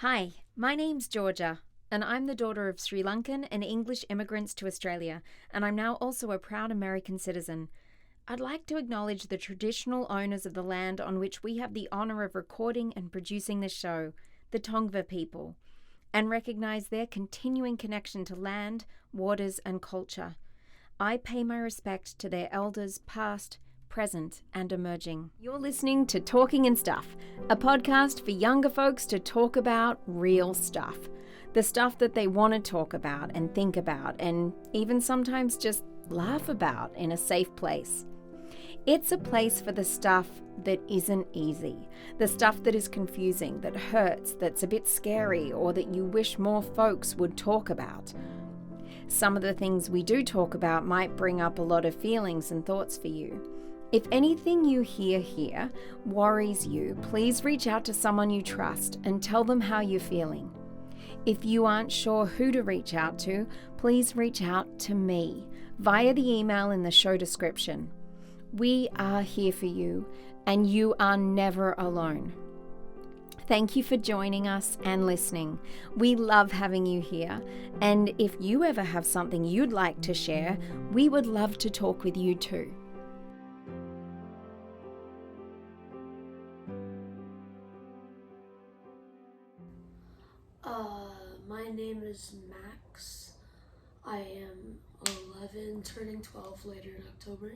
Hi, my name's Georgia, and I'm the daughter of Sri Lankan and English immigrants to Australia, and I'm now also a proud American citizen. I'd like to acknowledge the traditional owners of the land on which we have the honour of recording and producing this show, the Tongva people, and recognise their continuing connection to land, waters, and culture. I pay my respect to their elders past, present, and emerging. You're listening to Talking and Stuff, a podcast for younger folks to talk about real stuff. The stuff that they want to talk about and think about, and even sometimes just laugh about in a safe place. It's a place for the stuff that isn't easy, the stuff that is confusing, that hurts, that's a bit scary, or that you wish more folks would talk about. Some of the things we do talk about might bring up a lot of feelings and thoughts for you. If anything you hear here worries you, please reach out to someone you trust and tell them how you're feeling. If you aren't sure who to reach out to, please reach out to me via the email in the show description. We are here for you, and you are never alone. Thank you for joining us and listening. We love having you here, and if you ever have something you'd like to share, we would love to talk with you too. My name is Max. I am 11, turning 12 later in October.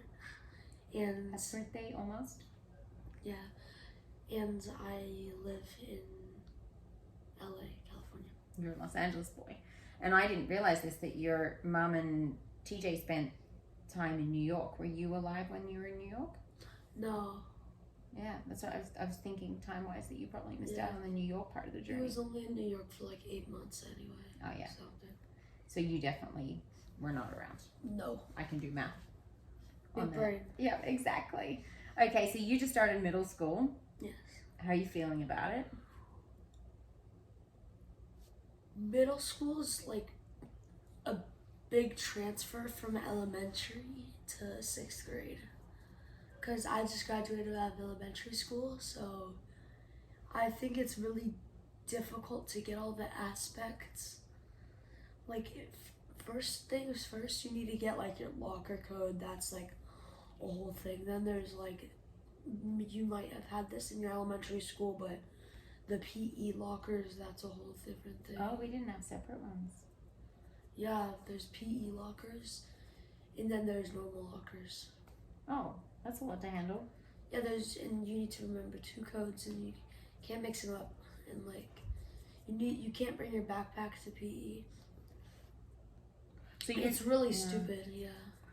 And Happy birthday almost. yeah, and I live in LA, California. You're a Los Angeles boy. And I didn't realize this, that your mum and TJ spent time in New York. Were you alive when you were in New York? No. Yeah, that's what I was thinking time-wise, that you probably missed out on the New York part of the He journey. was only in New York for like 8 months anyway. Oh, yeah. So you definitely were not around. No. I can do math. Big brain. Yeah, exactly. Okay, so you just started middle school. Yes. How are you feeling about it? Middle school is like a big transfer from elementary to 6th grade. Because I just graduated out of elementary school, so I think it's really difficult to get all the aspects. Like, first things first, you need to get like your locker code. That's like a whole thing. Then there's like, you might have had this in your elementary school, but the PE lockers, that's a whole different thing. Oh, we didn't have separate ones. Yeah, there's PE lockers, and then there's normal lockers. Oh, that's a lot to handle. Yeah, and you need to remember 2 codes, and you can't mix them up. And like, you can't bring your backpack to PE. So it's really stupid, yeah.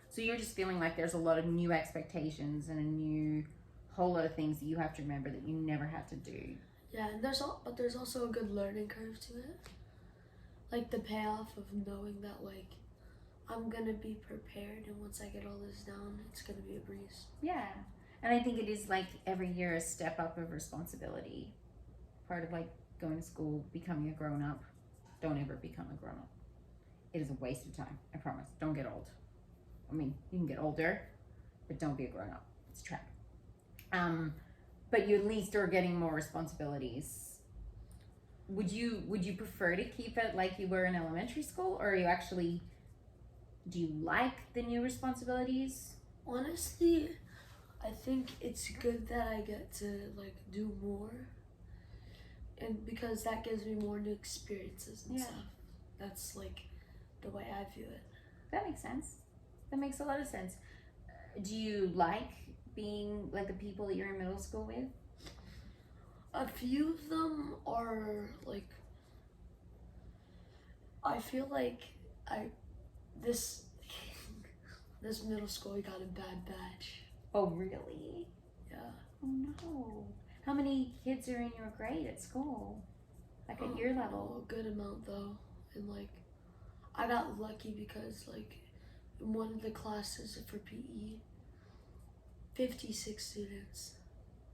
So you're just feeling like there's a lot of new expectations and a whole lot of things that you have to remember that you never had to do. Yeah, and there's also a good learning curve to it. Like the payoff of knowing that like I'm gonna be prepared, and once I get all this down, it's gonna be a breeze. Yeah, and I think it is like every year a step up of responsibility. Part of like going to school, becoming a grown up. Don't ever become a grown up. It is a waste of time. I promise. Don't get old. I mean, you can get older, but don't be a grown up. It's a trap. But you at least are getting more responsibilities. Would you prefer to keep it like you were in elementary school, or do you like the new responsibilities? Honestly, I think it's good that I get to like do more, and because that gives me more new experiences and stuff. That's like the way I view it. That makes sense. That makes a lot of sense. Do you like being like the people that you're in middle school with? A few of them are like, I feel like this middle school I got a bad batch. Oh, really? Yeah. Oh no. How many kids are in your grade at school? Like at your level? A good amount though. And like, I got lucky because like in one of the classes for PE, 56 students.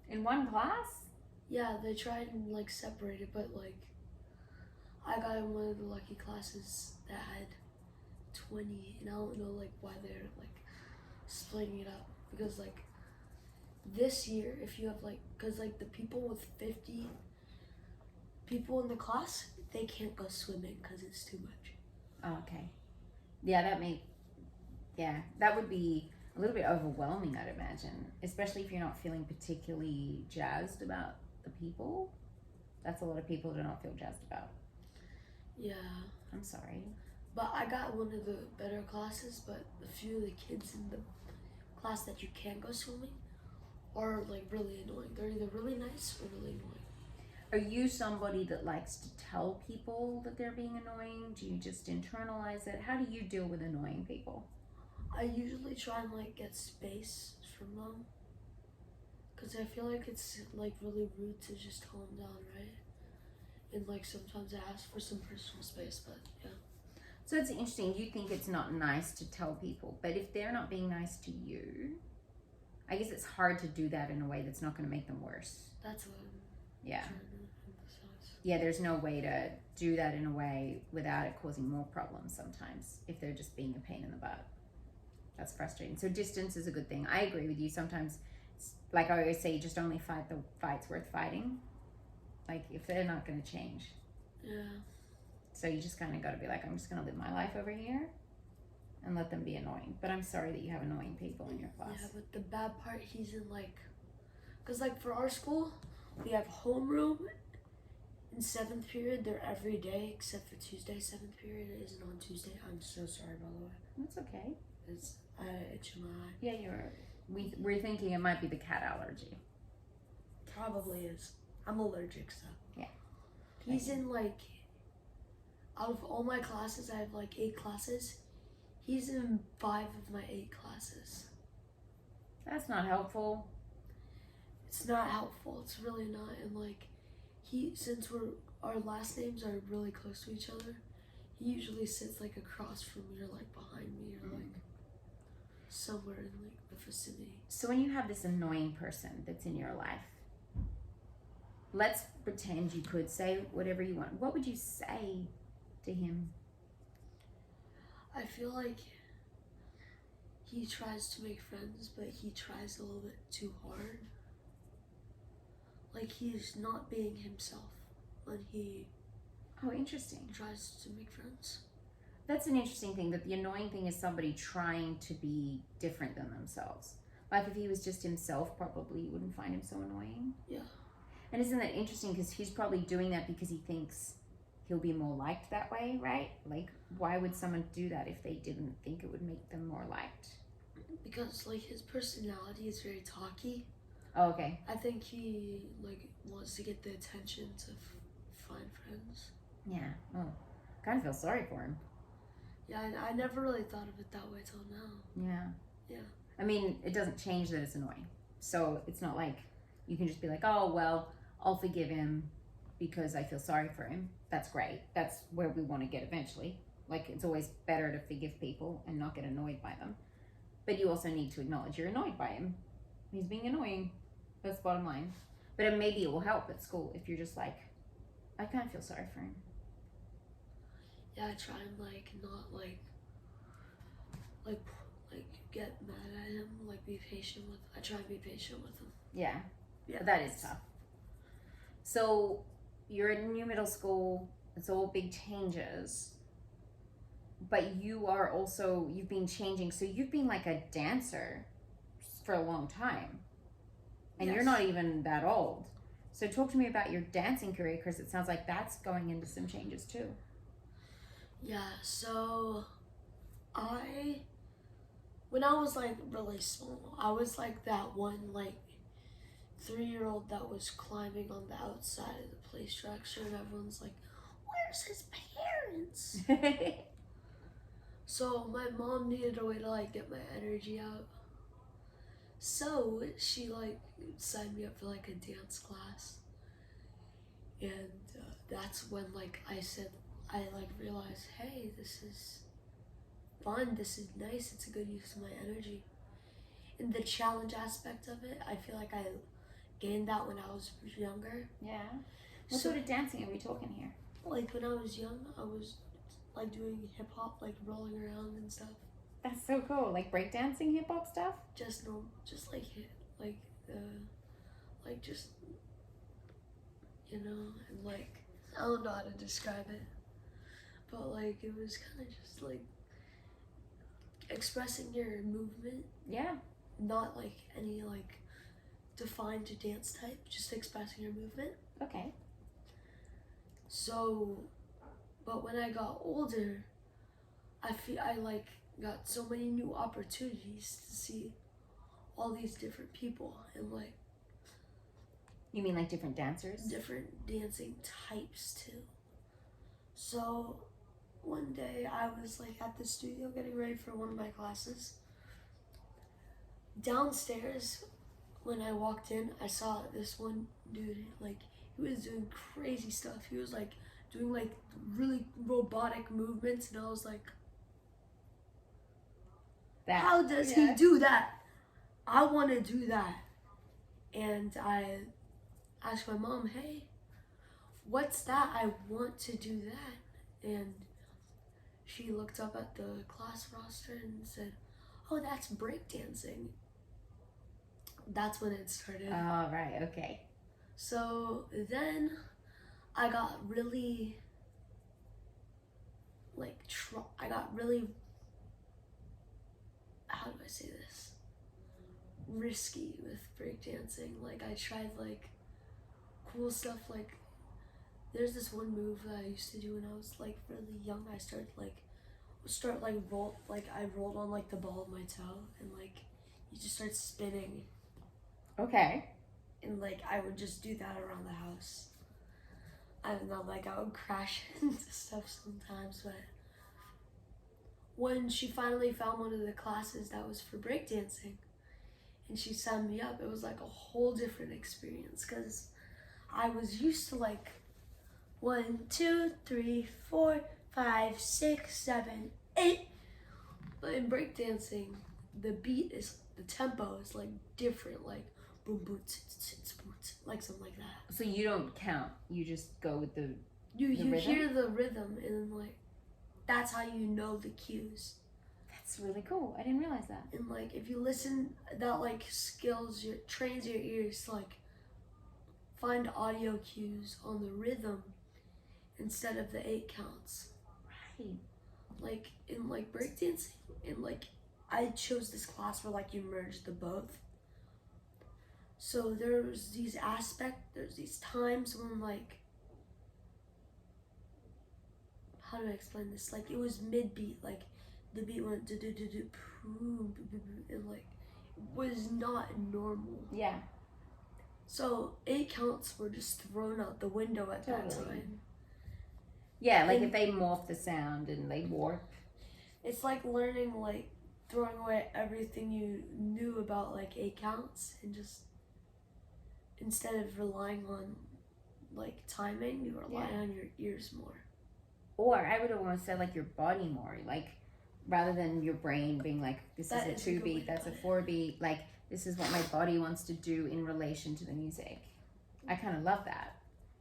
In one class? Yeah, they tried and like separate it, but like I got in one of the lucky classes that had 20, and I don't know like why they're like splitting it up, because like this year if you have like, because like the people with 50 people in the class, they can't go swimming because it's too much. Oh, okay. Yeah, that would be a little bit overwhelming, I'd imagine, especially if you're not feeling particularly jazzed about the people. That's a lot of people to not feel jazzed about. Yeah. I'm sorry. But I got one of the better classes, but a few of the kids in the class that you can't go swimming are like really annoying. They're either really nice or really annoying. Are you somebody that likes to tell people that they're being annoying? Do you just internalize it? How do you deal with annoying people? I usually try and like get space from them, because I feel like it's like really rude to just tell them down, right? And like sometimes I ask for some personal space, but yeah. So it's interesting. You think it's not nice to tell people, but if they're not being nice to you, I guess it's hard to do that in a way that's not going to make them worse. That's what I'm Yeah. trying to emphasize. Yeah, there's no way to do that in a way without it causing more problems sometimes if they're just being a pain in the butt. That's frustrating. So distance is a good thing. I agree with you. Sometimes, like I always say, just only fight the fights worth fighting. Like if they're not going to change. Yeah. So you just kind of got to be like, I'm just going to live my life over here and let them be annoying. But I'm sorry that you have annoying people in your class. Yeah, but the bad part, he's in like, because like for our school, we have homeroom in 7th period. They're every day except for Tuesday. 7th period isn't on Tuesday. I'm so sorry, by the way. That's okay. It's itch in my eye. Yeah, we're thinking it might be the cat allergy. Probably is. I'm allergic, so. Yeah. He's in like, out of all my classes, I have like 8 classes. He's in 5 of my 8 classes. That's not helpful. It's not helpful. It's really not. And like, since our last names are really close to each other, he usually sits like across from me or like behind me or like somewhere in like the vicinity. So when you have this annoying person that's in your life, let's pretend you could say whatever you want. What would you say to him? I feel like he tries to make friends, but he tries a little bit too hard. Like he's not being himself when he Interesting. tries to make friends. That's an interesting thing, that the annoying thing is somebody trying to be different than themselves. Like if he was just himself, probably you wouldn't find him so annoying. Yeah. And isn't that interesting, because he's probably doing that because he thinks he'll be more liked that way, right? Like why would someone do that if they didn't think it would make them more liked? Because like his personality is very talky. Oh, okay. I think he like wants to get the attention to find friends. Yeah. Oh, kind of feel sorry for him. Yeah, I never really thought of it that way till now. Yeah. Yeah. I mean, it doesn't change that it's annoying. So it's not like you can just be like, oh, well, I'll forgive him because I feel sorry for him. That's great. That's where we want to get eventually. Like, it's always better to forgive people and not get annoyed by them. But you also need to acknowledge you're annoyed by him. He's being annoying. That's the bottom line. But maybe it will help at school if you're just like, I kind of feel sorry for him. Yeah, I try and like not like get mad at him, like be patient with. I try and be patient with him. Yeah. Yeah. But that is tough. So you're in new middle school. It's all big changes. But you've been changing. So you've been like a dancer for a long time. And Yes. you're not even that old. So talk to me about your dancing career, because it sounds like that's going into some changes too. Yeah, so when I was like really small, I was like that one like 3-year-old that was climbing on the outside of the play structure, and everyone's like, where's his parents? So my mom needed a way to like get my energy out. So she like signed me up for like a dance class. And that's when like I like realized, hey, this is fun, this is nice, it's a good use of my energy. And the challenge aspect of it, I feel like I gained that when I was younger. Yeah. What sort of dancing are we talking here? Like when I was young, I was like doing hip hop, like rolling around and stuff. That's so cool. Like breakdancing, hip hop stuff? Just just, you know, and like I don't know how to describe it, but like it was kind of just like expressing your movement. Yeah. Not like any like defined dance type, just expressing your movement. Okay. So, but when I got older, I like got so many new opportunities to see all these different people and like You mean like different dancers? different dancing types too. So one day I was like at the studio getting ready for one of my classes. Downstairs, when I walked in, I saw this one dude, like, he was doing crazy stuff. He was like doing like really robotic movements, and I was like, how does he do that? I want to do that. And I asked my mom, hey, what's that? I want to do that. And she looked up at the class roster and said, oh, that's breakdancing. That's when it started. Oh, right, okay. So then I got really, like, how do I say this? Risky with breakdancing. Like, I tried, like, cool stuff. Like, there's this one move that I used to do when I was, like, really young. I started, like, I rolled on, like, the ball of my toe, and, like, you just start spinning. Okay. And, like, I would just do that around the house. I don't know, like, I would crash into stuff sometimes, but when she finally found one of the classes that was for breakdancing, and she signed me up, it was, like, a whole different experience, because I was used to, like, 1, 2, 3, 4, 5, 6, 7, 8. But in breakdancing, the tempo is, like, different, like, boom, boom, like something like that. So you don't count. You just go with the You rhythm? hear the rhythm, and then, like, that's how you know the cues. That's really cool. I didn't realize that. And, like, if you listen, that, like, trains your ears to, like, find audio cues on the rhythm instead of the 8 counts. Right. Like, in, like, breakdancing, and, like, I chose this class where, like, you merge the both. So there's these times when, like, how do I explain this? Like, it was mid-beat, like, the beat went do-do-do-do, and, like, was not normal. Yeah. So 8 counts were just thrown out the window at that time. Yeah, like, if they morph the sound and they warp. It's like learning, like, throwing away everything you knew about, like, 8 counts, and just, instead of relying on, like, timing, you rely on your ears more. Or I would almost say, like, your body more, like, rather than your brain being like, this is a 2 beat, that's a 4 beat, like, this is what my body wants to do in relation to the music. I kind of love that,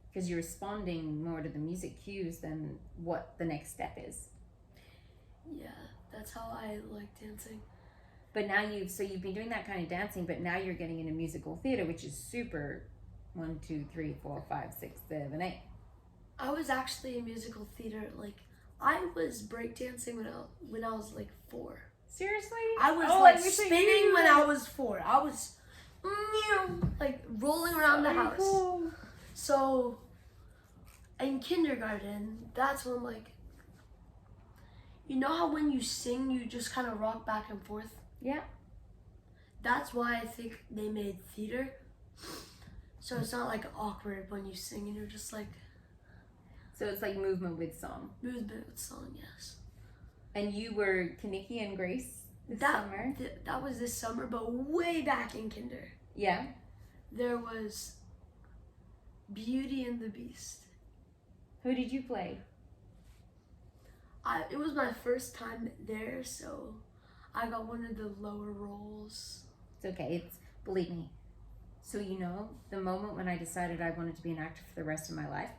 because you're responding more to the music cues than what the next step is. Yeah, that's how I like dancing. But now you've been doing that kind of dancing, but now you're getting into musical theater, which is super 1, 2, 3, 4, 5, 6, 7, 8. I was actually in musical theater, like, I was breakdancing when I was like 4. Seriously? I was spinning when I was 4. I was like rolling around the house. Cool. So in kindergarten, that's when, like, you know how when you sing, you just kind of rock back and forth? Yeah. That's why I think they made theater. So it's not, like, awkward when you sing and you're just, like... So it's like movement with song. Movement with song, yes. And you were Kaniki and Grace this summer? That was this summer, but way back in kinder. Yeah. There was Beauty and the Beast. Who did you play? It was my first time there, so I got one of the lower roles. It's okay. Believe me. So, you know, the moment when I decided I wanted to be an actor for the rest of my life.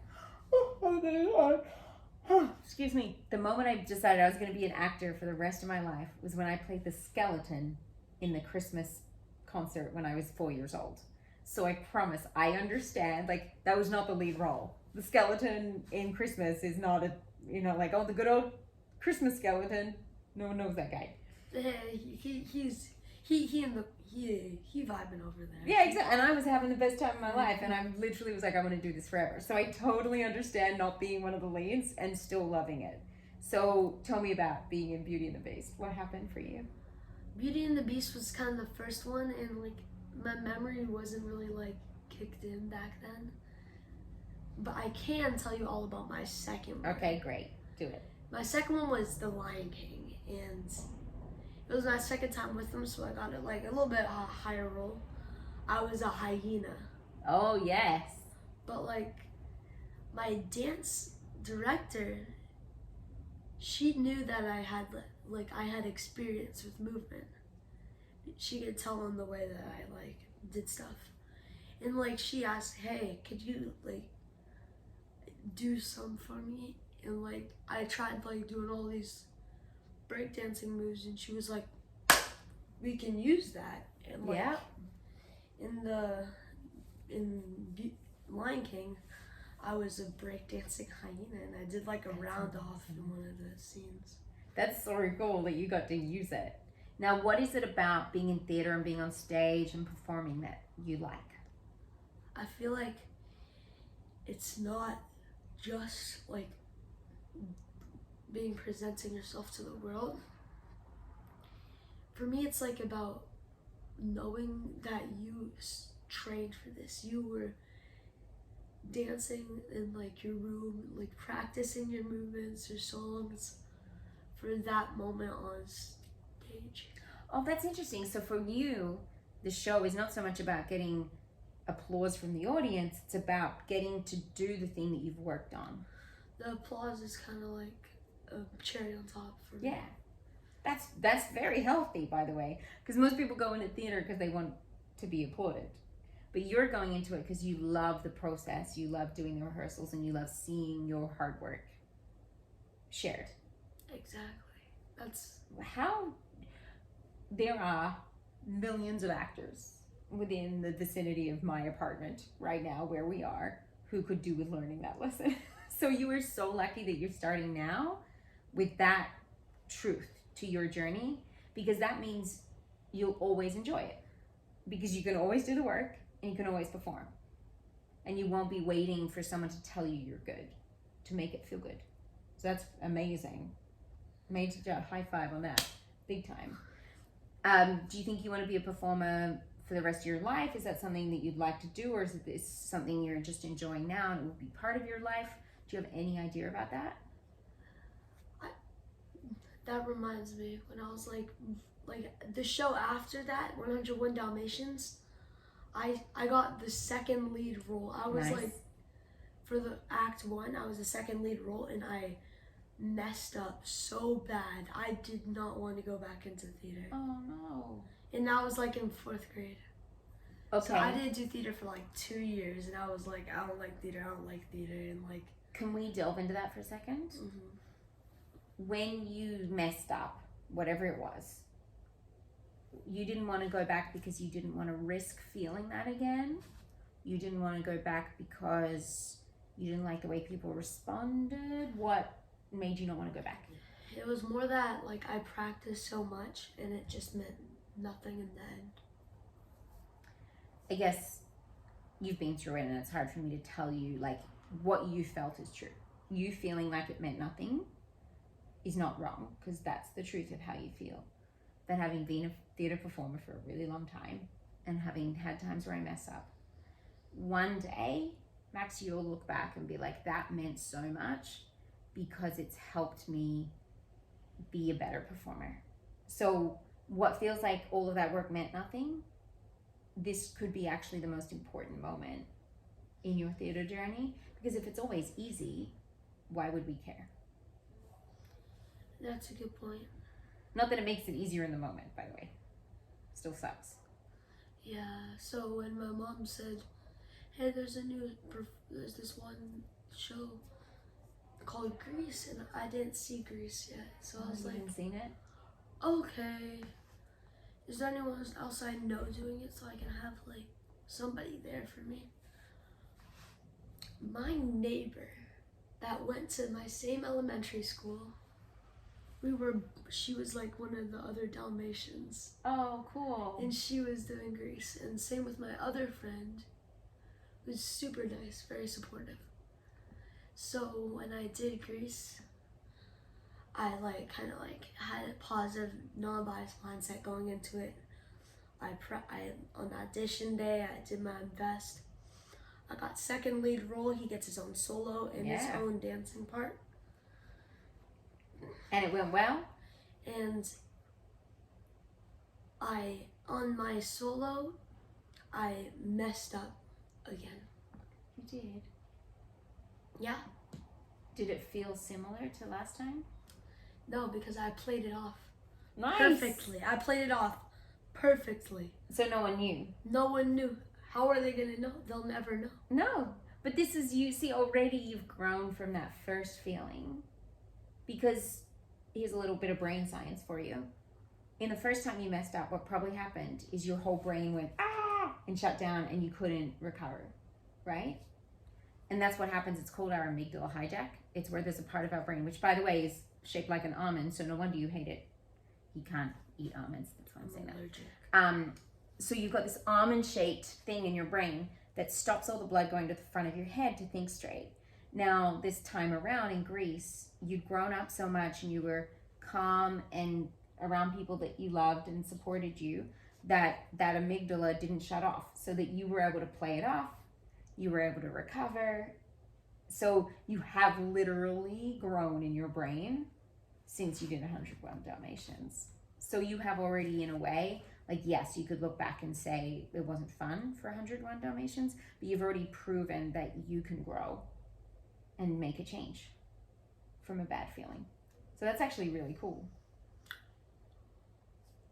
Excuse me. The moment I decided I was going to be an actor for the rest of my life was when I played the skeleton in the Christmas concert when I was 4 years old. So I promise, I understand, like, that was not the lead role. the skeleton in Christmas is not a, like, oh, the good old Christmas skeleton. No one knows that guy. He vibing over there. Yeah, exactly. And I was having the best time of my life, and I literally was like, I want to do this forever. So I totally understand not being one of the leads and still loving it. So tell me about being in Beauty and the Beast. What happened for you? Beauty and the Beast was kind of the first one, and like my memory wasn't really like kicked in back then. But I can tell you all about my second one. Okay, great. Do it. My second one was The Lion King, and it was my second time with them, so I got it like a little bit a higher role. I was a hyena. Oh, yes. But like my dance director, she knew that I had experience with movement. She could tell in the way that I like did stuff. And like she asked, "Hey, could you like do some for me?" And like I tried like doing all these breakdancing moves, and she was like, "We can use that." And like in Lion King, I was a breakdancing hyena, and I did like a round off in one of the scenes. That's so cool that you got to use it. Now, what is it about being in theater and being on stage and performing that you like? I feel like it's not just like presenting yourself to the world. For me, it's like about knowing that you trained for this. You were dancing in like your room, like practicing your movements, your songs for that moment on stage. Oh, that's interesting. So for you, the show is not so much about getting applause from the audience, it's about getting to do the thing that you've worked on. The applause is kind of like a cherry on top for me. Yeah, that's very healthy, by the way, because most people go into theater because they want to be applauded, but you're going into it because you love the process, you love doing the rehearsals, and you love seeing your hard work shared. Exactly. That's how there are millions of actors within the vicinity of my apartment right now where we are who could do with learning that lesson. So you are so lucky that you're starting now with that truth to your journey, because that means you'll always enjoy it, because you can always do the work and you can always perform, and you won't be waiting for someone to tell you you're good to make it feel good. So that's amazing. Major high five on that, big time. Do you think you want to be a performer for the rest of your life? Is that something that you'd like to do, or is it something you're just enjoying now and it will be part of your life? Do you have any idea about that? That reminds me, when I was like the show after that, 101 Dalmatians, I got the second lead role. I was like, for the act 1, I was the second lead role, and I messed up so bad. I did not want to go back into theater. Oh no. And that was like in 4th grade. Okay. So I didn't do theater for like 2 years, and I was like, I don't like theater, and like. Can we delve into that for a second? Mm-hmm. When you messed up, whatever it was, you didn't want to go back because you didn't want to risk feeling that again? You didn't want to go back because you didn't like the way people responded? What made you not want to go back? It was more that like I practiced so much and it just meant nothing in the end. I guess you've been through it, and it's hard for me to tell you like what you felt is true. You feeling like it meant nothing is not wrong, because that's the truth of how you feel. But having been a theater performer for a really long time and having had times where I mess up, one day, Max, you'll look back and be like, that meant so much because it's helped me be a better performer. So what feels like all of that work meant nothing, this could be actually the most important moment in your theater journey, because if it's always easy, why would we care? That's a good point. Not that it makes it easier in the moment, by the way. Still sucks. Yeah, so when my mom said, hey, there's this one show called Grease, and I didn't see Grease yet, so I was like, haven't seen it? Okay, is there anyone else I know doing it so I can have like somebody there for me? my neighbor that went to my same elementary school, she was like one of the other Dalmatians. Oh, cool. And she was doing Greece. And same with my other friend, who's super nice, very supportive. So when I did Greece, I kind of had a positive, non-biased mindset going into it. On audition day, I did my best. I got second lead role. He gets his own solo and his own dancing part. And it went well? And on my solo, I messed up again. You did? Yeah. Did it feel similar to last time? No, because I played it off perfectly. I played it off perfectly. So no one knew? No one knew. How are they going to know? They'll never know. No. But this is, you see, already you've grown from that first feeling. Because here's a little bit of brain science for you. In the first time you messed up, what probably happened is your whole brain went, ah, and shut down and you couldn't recover, right? And that's what happens. It's called our amygdala hijack. It's where there's a part of our brain, which by the way is shaped like an almond, so no wonder you hate it. You can't eat almonds, that's why I'm saying that. So you've got this almond-shaped thing in your brain that stops all the blood going to the front of your head to think straight. Now, this time around in Greece, you'd grown up so much and you were calm and around people that you loved and supported you, that amygdala didn't shut off, so that you were able to play it off, you were able to recover. So you have literally grown in your brain since you did 101 Dalmatians. So you have already, in a way, yes, you could look back and say it wasn't fun for 101 Dalmatians, but you've already proven that you can grow and make a change from a bad feeling. So that's actually really cool.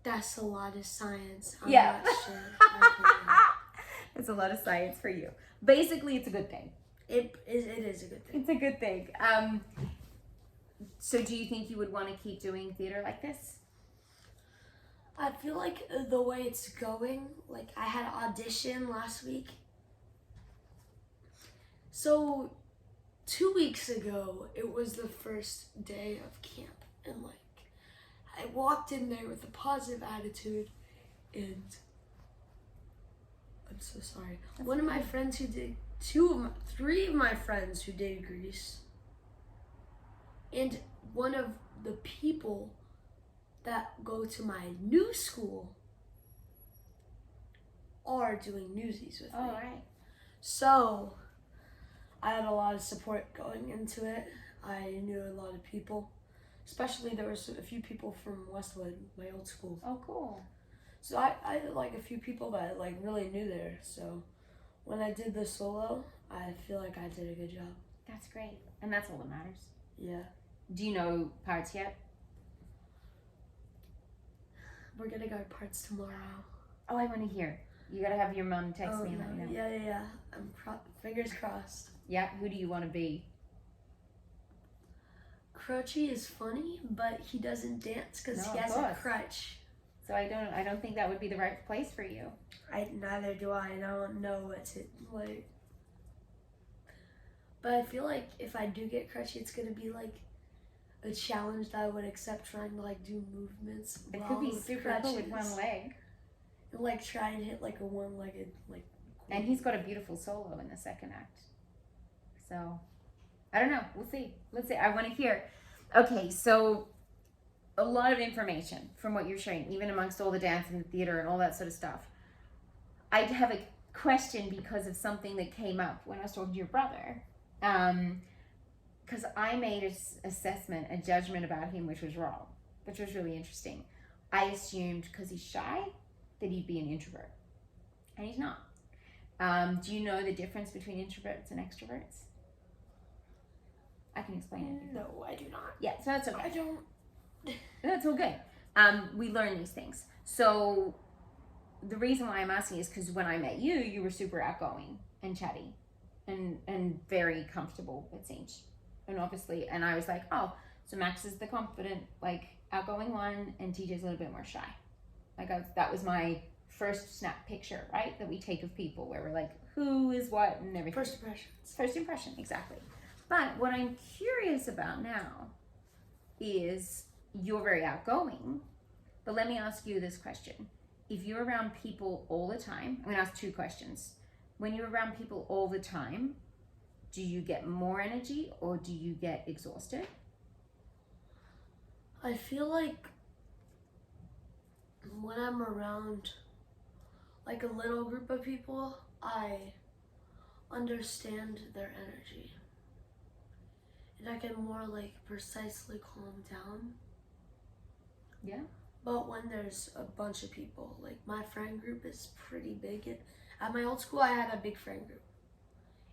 That's a lot of science. I'm not sure. It's a lot of science for you. Basically, it's a good thing. It is a good thing. It's a good thing. So do you think you would want to keep doing theater like this? I feel like the way it's going, I had an audition last week. So 2 weeks ago, it was the first day of camp. And I walked in there with a positive attitude, and I'm so sorry. One of my friends who did, three of my friends who did Greece, and one of the people that go to my new school are doing Newsies with me. All right. So I had a lot of support going into it. I knew a lot of people. Especially there was a few people from Westwood, my old school. Oh, cool. So I a few people that really knew there. So when I did the solo, I feel like I did a good job. That's great. And that's all that matters. Yeah. Do you know parts yet? We're gonna go parts tomorrow. Oh, I want to hear. You gotta have your mom text me and let me know. Yeah. I'm fingers crossed. Yeah. Who do you want to be? Crutchy is funny, but he doesn't dance because he has a crutch. So I don't think that would be the right place for you. Neither do I, and I don't know what to like. But I feel like if I do get crutchy, it's gonna be a challenge that I would accept, trying to do movements. It could be super cool with one leg. And try and hit a one-legged Cool. And he's got a beautiful solo in the second act. So I don't know. We'll see. Let's see. I want to hear. Okay, so a lot of information from what you're sharing, even amongst all the dance and the theater and all that sort of stuff. I have a question because of something that came up when I was talking to your brother. Because I made an assessment, a judgment about him, which was wrong, which was really interesting. I assumed because he's shy that he'd be an introvert, and he's not. Do you know the difference between introverts and extroverts? I can explain it. No, I do not. Yeah, so that's okay. I don't. That's all good. We learn these things. So the reason why I'm asking is because when I met you, you were super outgoing and chatty and very comfortable, it seems. And obviously, and I was like, oh, so Max is the confident, outgoing one, and TJ's a little bit more shy. That was my first snap picture, right? That we take of people where we're like, who is what and everything. First impressions. First impression, exactly. But what I'm curious about now is you're very outgoing, but let me ask you this question. If you're around people all the time, I'm going to ask two questions. When you're around people all the time, do you get more energy or do you get exhausted? I feel like when I'm around like a little group of people, I understand their energy. And I can more like precisely calm down. Yeah. But when there's a bunch of people, like my friend group is pretty big. At my old school, I had a big friend group.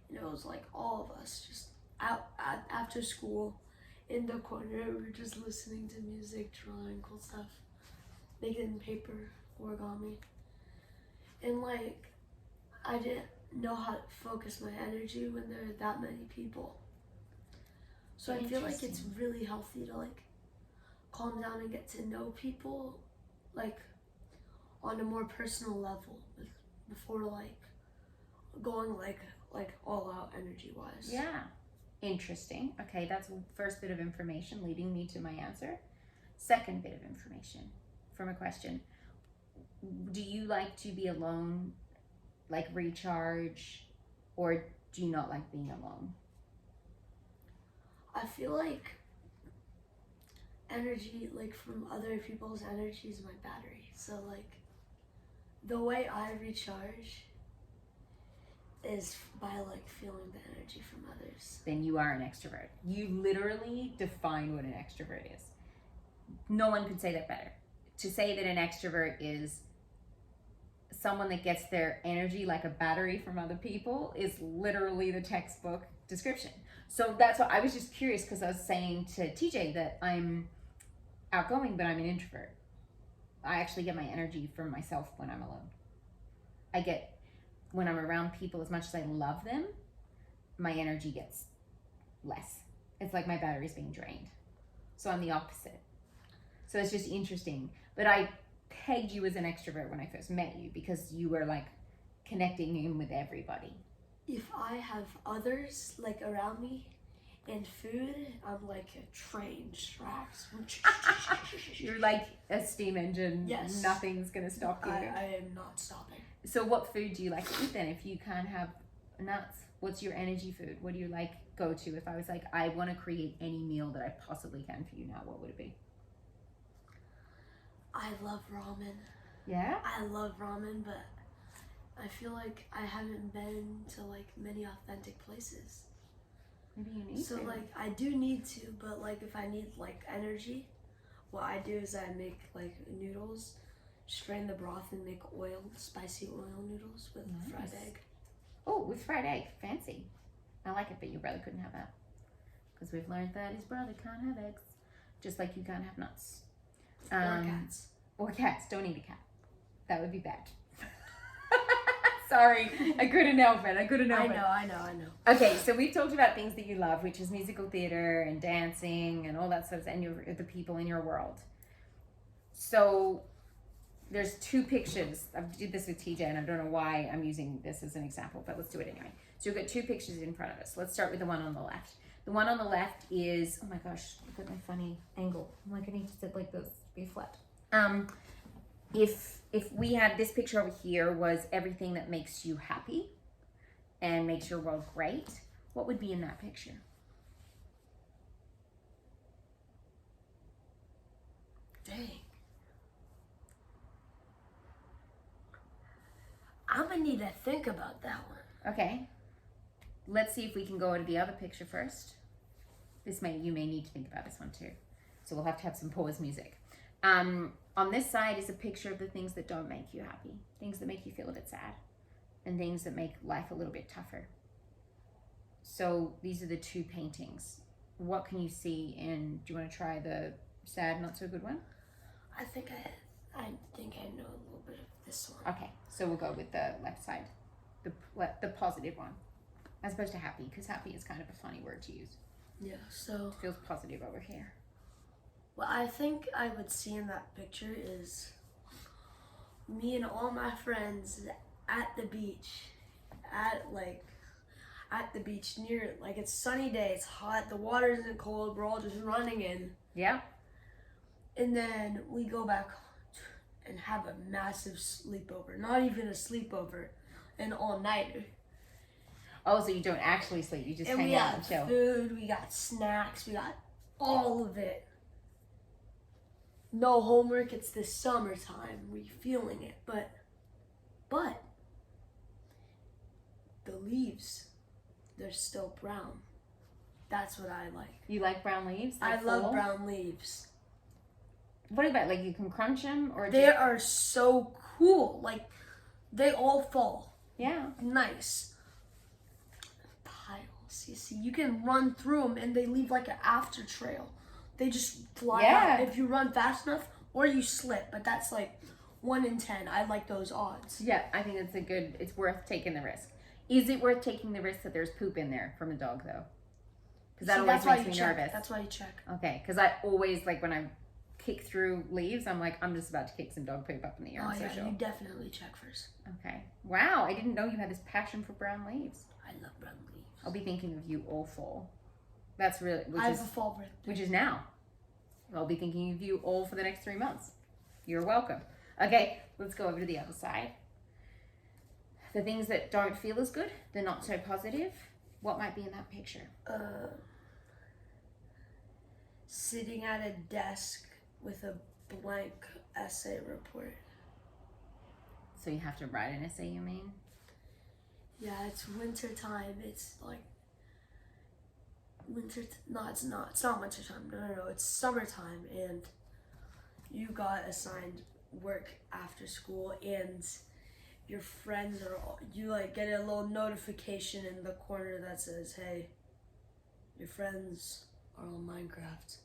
And it was like all of us just out after school in the corner. We were just listening to music, drawing cool stuff, making paper, origami. And like, I didn't know how to focus my energy when there are that many people. So I feel like it's really healthy to like calm down and get to know people like on a more personal level before like going like all out energy wise. Yeah. Interesting. Okay, that's first bit of information leading me to my answer. Second bit of information from a question. Do you like to be alone, like recharge, or do you not like being alone? I feel like energy like from other people's energy is my battery. So like the way I recharge is by like feeling the energy from others. Then you are an extrovert. You literally define what an extrovert is. No one could say that better. To say that an extrovert is someone that gets their energy like a battery from other people is literally the textbook description. So that's what I was just curious, because I was saying to TJ that I'm outgoing, but I'm an introvert. I actually get my energy from myself when I'm alone. I get, when I'm around people, as much as I love them, my energy gets less. It's like my battery's being drained. So I'm the opposite. So it's just interesting. But I pegged you as an extrovert when I first met you because you were like connecting in with everybody. If I have others like around me and food, I'm like a train tracks. You're like a steam engine. Yes. Nothing's gonna stop you. I am not stopping. So what food do you like to eat then if you can't have nuts? What's your energy food? What do you like go to? If I was like, I want to create any meal that I possibly can for you now, what would it be? I love ramen. Yeah? I love ramen, but I feel like I haven't been to like many authentic places. Maybe you need So to. like I do need to, but like if I need like energy, what I do is I make like noodles, strain the broth and make spicy oil noodles with fried egg. Oh, with fried egg. Fancy. I like it, but your brother couldn't have that. Because we've learned that his brother can't have eggs. Just like you can't have nuts. Or cats. Or cats. Don't eat a cat. That would be bad. Sorry. I couldn't help it. I know. Okay, so we've talked about things that you love, which is musical theater and dancing and all that stuff, and the people in your world. So there's two pictures. I did this with TJ, and I don't know why I'm using this as an example, but let's do it anyway. So we've got two pictures in front of us. Let's start with the one on the left. The one on the left is, oh my gosh, look at my funny angle. I'm like, I need to sit like this, be flat. If we had this picture over here was everything that makes you happy and makes your world great, what would be in that picture? Dang. I'm gonna need to think about that one. Okay. Let's see if we can go to the other picture first. You may need to think about this one too. So we'll have to have some pause music. On this side is a picture of the things that don't make you happy, things that make you feel a bit sad, and things that make life a little bit tougher. So these are the two paintings. What can you see in, do you want to try the sad, not so good one? I think I know a little bit of this one. Okay, so we'll go with the left side, the positive one, as opposed to happy, because happy is kind of a funny word to use. Yeah, so It feels positive over here. what I think I would see in that picture is me and all my friends at the beach at the beach near, like, it's sunny day, it's hot, the water isn't cold, we're all just running in. Yeah. And then we go back and have a massive sleepover. Not even a sleepover, an all-nighter. Oh, so you don't actually sleep, you just And hang we out got and chill. food, we got snacks, we got all of it. No homework, it's the summertime, we're feeling it, but the leaves, they're still brown. That's what I like. You like brown leaves? I love brown leaves. What about, like, you can crunch them, or They are so cool. Like, they all fall. Yeah. Nice. Piles. You see, you can run through them and they leave like an after trail. They just fly out if you run fast enough, or you slip. But that's like 1 in 10. I like those odds. Yeah, I think it's worth taking the risk. Is it worth taking the risk that there's poop in there from a dog, though? Because that always makes me nervous. That's why you check. Okay, because I always, like, when I kick through leaves, I'm like, I'm just about to kick some dog poop up in the air. Oh, yeah, you definitely check first. Okay. Wow, I didn't know you had this passion for brown leaves. I love brown leaves. I'll be thinking of you all fall. That's really... I have a fall birthday. Which is now. I'll be thinking of you all for the next 3 months. You're welcome. Okay, let's go over to the other side. The things that don't feel as good, they're not so positive. What might be in that picture? Sitting at a desk with a blank essay report. So you have to write an essay, you mean? Yeah, it's winter time. It's like no, it's not. It's not winter time. No. It's summertime, and you got assigned work after school, and your friends you like get a little notification in the corner that says, "Hey, your friends are on Minecraft,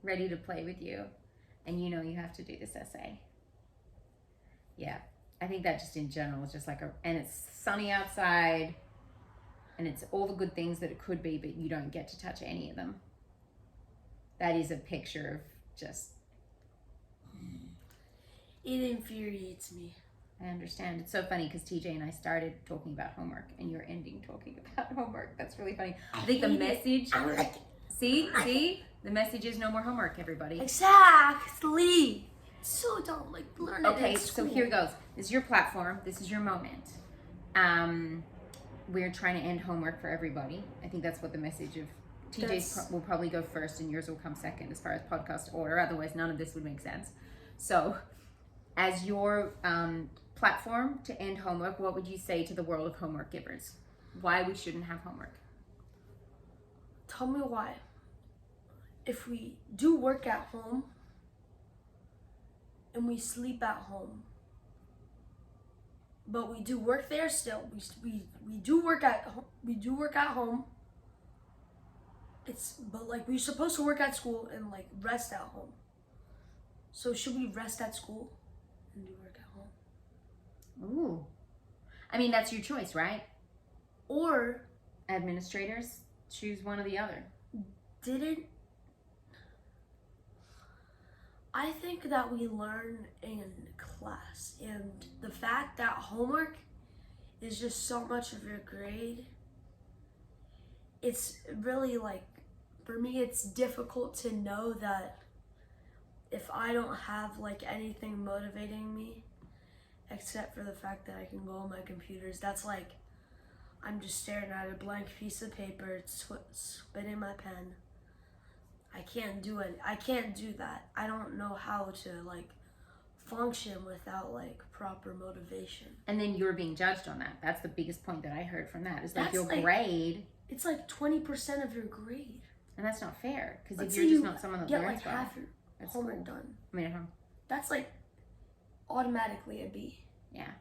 ready to play with you," and you know you have to do this essay. Yeah, I think that just in general is just like and it's sunny outside, and it's all the good things that it could be, but you don't get to touch any of them. That is a picture of just... It infuriates me. I understand. It's so funny because TJ and I started talking about homework, and you're ending talking about homework. That's really funny. I think the message... See? The message is no more homework, everybody. Exactly. So don't learn it. Okay, so here goes. This is your platform. This is your moment. We're trying to end homework for everybody. I think that's what the message of TJ's will probably go first, and yours will come second as far as podcast order. Otherwise, none of this would make sense. So, as your platform to end homework, what would you say to the world of homework givers? Why we shouldn't have homework? Tell me why. If we do work at home and we sleep at home, but we do work there still. We do work at home. But we're supposed to work at school and rest at home. So should we rest at school and do work at home? Ooh. I mean, that's your choice, right? Or administrators choose one or the other. I think that we learn in class, and the fact that homework is just so much of your grade, it's really for me, it's difficult to know that if I don't have anything motivating me, except for the fact that I can go on my computers, that's I'm just staring at a blank piece of paper, spinning my pen. I can't do it. I can't do that. I don't know how to function without proper motivation. And then you're being judged on that. That's the biggest point that I heard from that. Is your grade. It's 20% of your grade. And that's not fair, because if you're just not someone that learns well, half your homework done. I mean, at home. That's automatically a B. Yeah.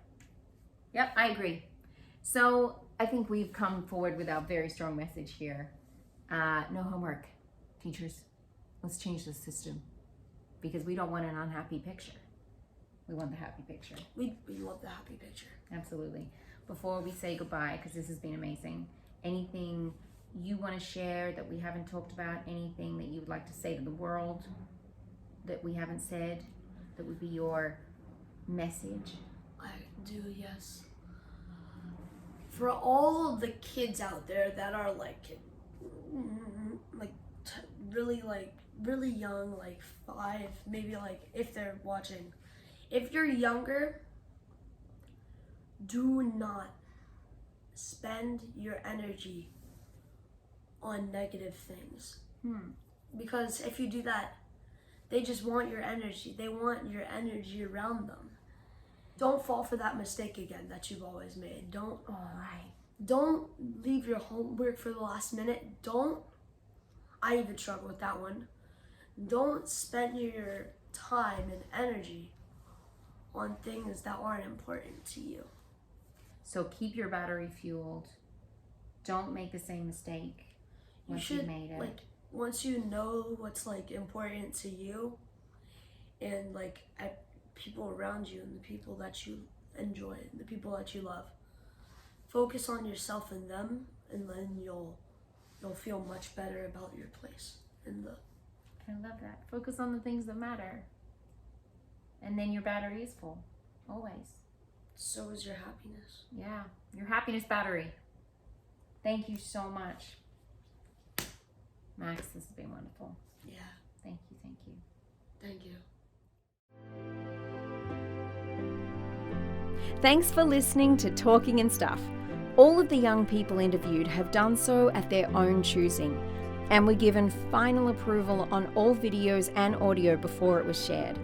Yep, I agree. So I think we've come forward with our very strong message here. No homework. Teachers, let's change the system, because we don't want an unhappy picture. We want the happy picture. We love the happy picture. Absolutely. Before we say goodbye, because this has been amazing, anything you want to share that we haven't talked about, anything that you would like to say to the world that we haven't said, that would be your message? I do, yes. For all of the kids out there that are really young, like 5, maybe like if they're watching. If you're younger, do not spend your energy on negative things. Because if you do that, they just want your energy. They want your energy around them. Don't fall for that mistake again that you've always made. Don't leave your homework for the last minute. I even struggle with that one. Don't spend your time and energy on things that aren't important to you. So keep your battery fueled. Don't make the same mistake once you've made it. Once you know what's important to you and people around you and the people that you enjoy and the people that you love, focus on yourself and them, and then you'll feel much better about your place I love that. Focus on the things that matter. And then your battery is full. Always. So is your happiness. Yeah. Your happiness battery. Thank you so much. Max, this has been wonderful. Yeah. Thank you. Thank you. Thanks for listening to Talking and Stuff. All of the young people interviewed have done so at their own choosing, and were given final approval on all videos and audio before it was shared.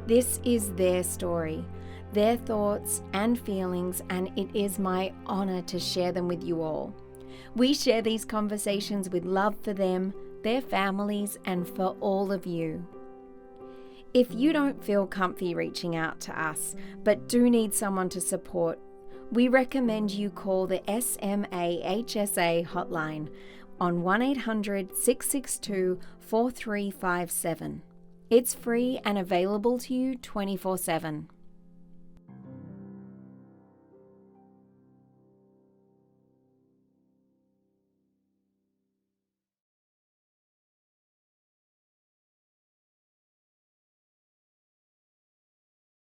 This is their story, their thoughts and feelings, and it is my honor to share them with you all. We share these conversations with love for them, their families, and for all of you. If you don't feel comfy reaching out to us, but do need someone to support, we recommend you call the SMAHSA hotline on 1-800-662-4357. It's free and available to you 24/7.